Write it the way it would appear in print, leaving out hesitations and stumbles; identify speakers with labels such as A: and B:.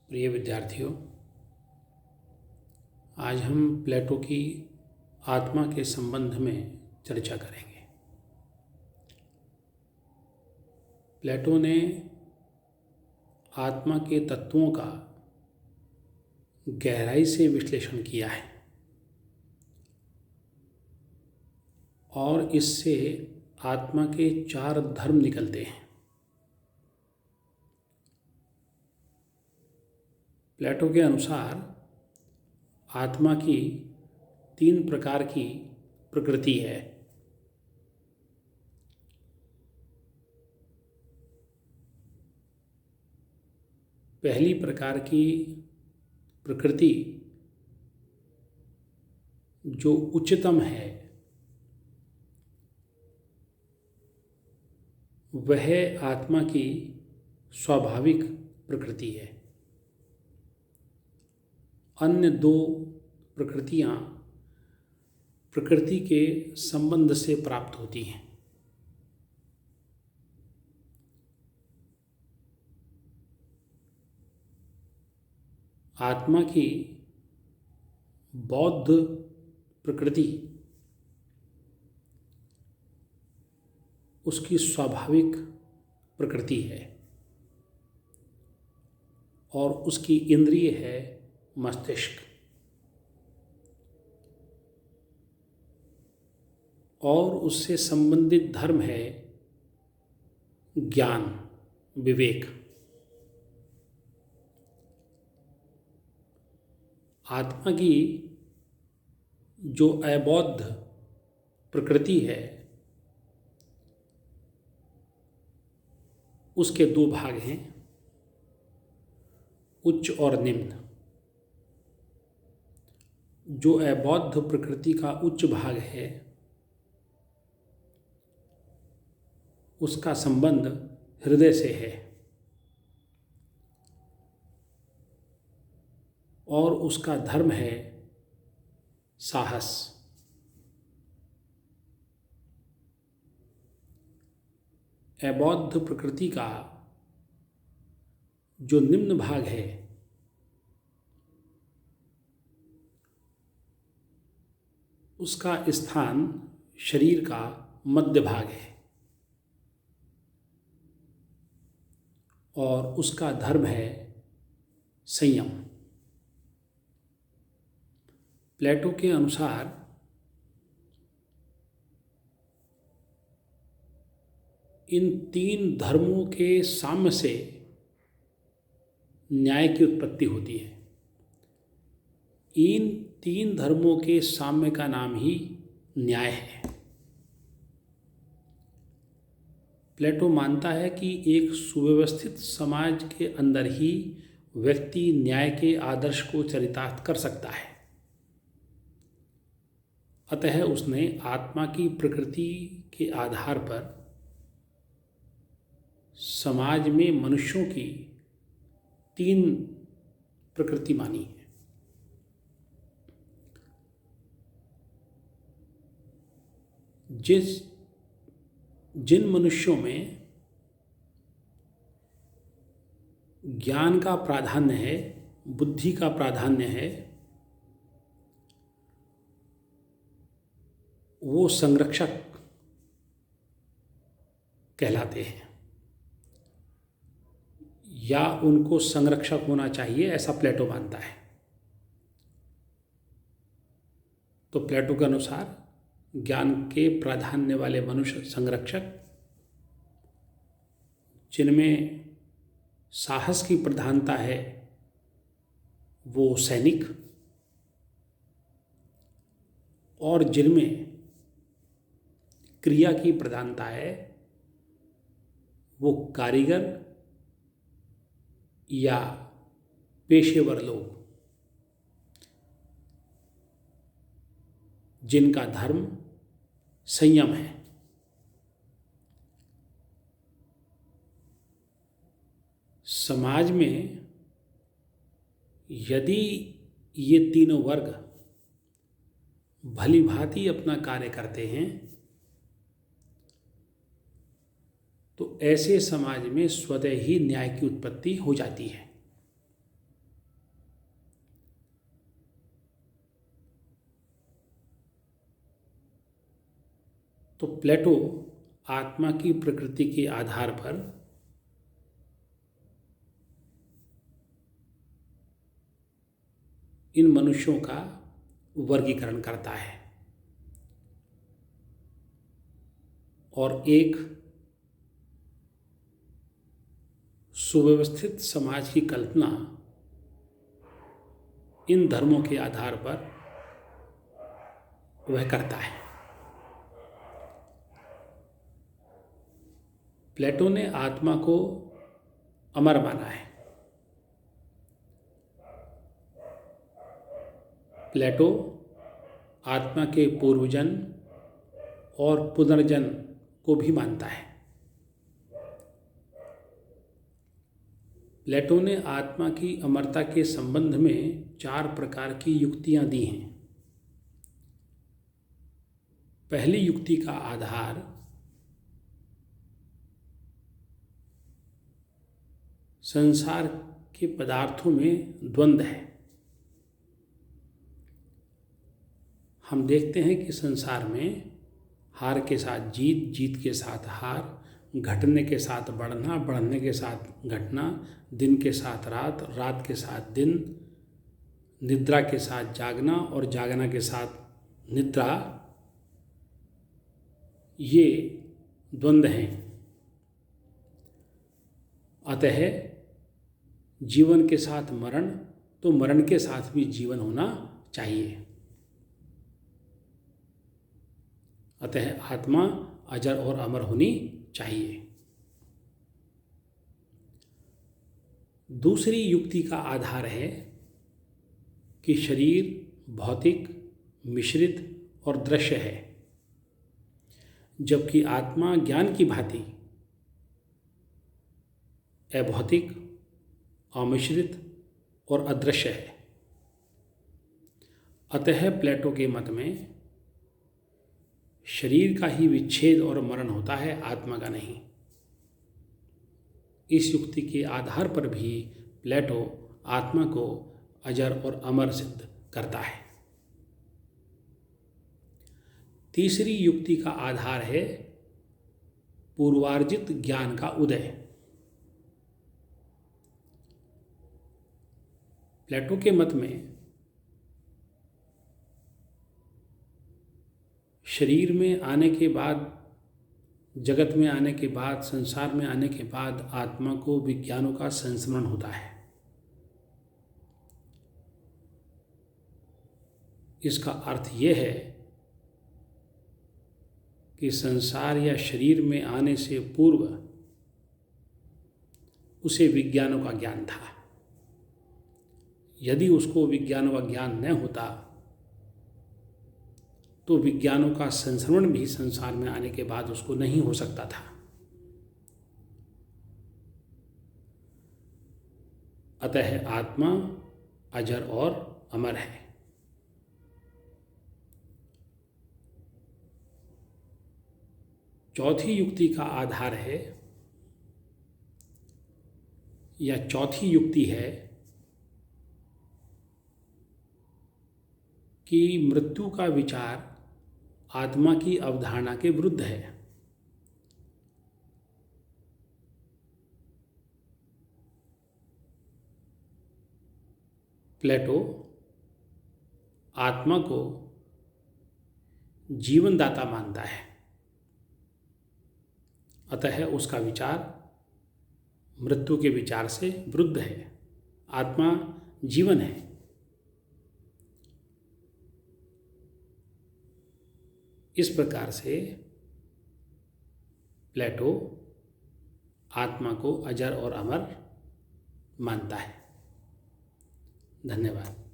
A: प्रिय विद्यार्थियों, आज हम प्लेटो की आत्मा के संबंध में चर्चा करेंगे। प्लेटो ने आत्मा के तत्वों का गहराई से विश्लेषण किया है और इससे आत्मा के 4 धर्म निकलते हैं। प्लेटो के अनुसार आत्मा की 3 प्रकार की प्रकृति है। पहली प्रकार की प्रकृति जो उच्चतम है वह आत्मा की स्वाभाविक प्रकृति है। अन्य 2 प्रकृतियां प्रकृति के संबंध से प्राप्त होती हैं। आत्मा की बौद्ध प्रकृति उसकी स्वाभाविक प्रकृति है और उसकी इंद्रिय है मस्तिष्क, और उससे संबंधित धर्म है ज्ञान, विवेक। आत्मा की जो अबौद्ध प्रकृति है उसके 2 भाग हैं, उच्च और निम्न। जो अबौद्ध प्रकृति का उच्च भाग है उसका संबंध हृदय से है और उसका धर्म है साहस। अबौद्ध प्रकृति का जो निम्न भाग है उसका स्थान शरीर का मध्य भाग है और उसका धर्म है संयम। प्लेटो के अनुसार इन 3 धर्मों के साम्य से न्याय की उत्पत्ति होती है। इन 3 धर्मों के साम्य का नाम ही न्याय है। प्लेटो मानता है कि एक सुव्यवस्थित समाज के अंदर ही व्यक्ति न्याय के आदर्श को चरितार्थ कर सकता है। अतः उसने आत्मा की प्रकृति के आधार पर समाज में मनुष्यों की 3 प्रकृति मानी है। जिन मनुष्यों में ज्ञान का प्राधान्य है, बुद्धि का प्राधान्य है, वो संरक्षक कहलाते हैं या उनको संरक्षक होना चाहिए, ऐसा प्लेटो मानता है। तो प्लेटो के अनुसार ज्ञान के प्राधान्य वाले मनुष्य संरक्षक, जिनमें साहस की प्रधानता है वो सैनिक, और जिनमें क्रिया की प्रधानता है वो कारीगर या पेशेवर लोग, जिनका धर्म संयम है। समाज में यदि ये तीनों वर्ग भली भांति अपना कार्य करते हैं तो ऐसे समाज में स्वतः ही न्याय की उत्पत्ति हो जाती है। तो प्लेटो आत्मा की प्रकृति के आधार पर इन मनुष्यों का वर्गीकरण करता है और एक सुव्यवस्थित समाज की कल्पना इन धर्मों के आधार पर वह करता है। प्लेटो ने आत्मा को अमर माना है। प्लेटो आत्मा के पूर्वजन्म और पुनर्जन्म को भी मानता है। प्लेटो ने आत्मा की अमरता के संबंध में 4 प्रकार की युक्तियां दी हैं। पहली युक्ति का आधार संसार के पदार्थों में द्वंद्व है। हम देखते हैं कि संसार में हार के साथ जीत, जीत के साथ हार, घटने के साथ बढ़ना, बढ़ने के साथ घटना, दिन के साथ रात, रात के साथ दिन, निद्रा के साथ जागना और जागना के साथ निद्रा, ये द्वंद्व हैं। अतः जीवन के साथ मरण, तो मरण के साथ भी जीवन होना चाहिए। अतः आत्मा अजर और अमर होनी चाहिए। दूसरी युक्ति का आधार है कि शरीर भौतिक, मिश्रित और दृश्य है, जबकि आत्मा ज्ञान की भांति अभौतिक, अमिश्रित और अदृश्य है। अतः प्लेटो के मत में शरीर का ही विच्छेद और मरण होता है, आत्मा का नहीं। इस युक्ति के आधार पर भी प्लेटो आत्मा को अजर और अमर सिद्ध करता है। तीसरी युक्ति का आधार है पूर्वार्जित ज्ञान का उदय। प्लेटो के मत में शरीर में आने के बाद, जगत में आने के बाद, संसार में आने के बाद आत्मा को विज्ञानों का संस्मरण होता है। इसका अर्थ यह है कि संसार या शरीर में आने से पूर्व उसे विज्ञानों का ज्ञान था। यदि उसको विज्ञानों का ज्ञान न होता तो विज्ञानों का संस्मरण भी संसार में आने के बाद उसको नहीं हो सकता था। अतः आत्मा अजर और अमर है। चौथी युक्ति का आधार है, या चौथी युक्ति है कि मृत्यु का विचार आत्मा की अवधारणा के विरुद्ध है। प्लेटो आत्मा को जीवनदाता मानता है, अतः उसका विचार मृत्यु के विचार से विरुद्ध है। आत्मा जीवन है। इस प्रकार से प्लेटो आत्मा को अजर और अमर मानता है। धन्यवाद।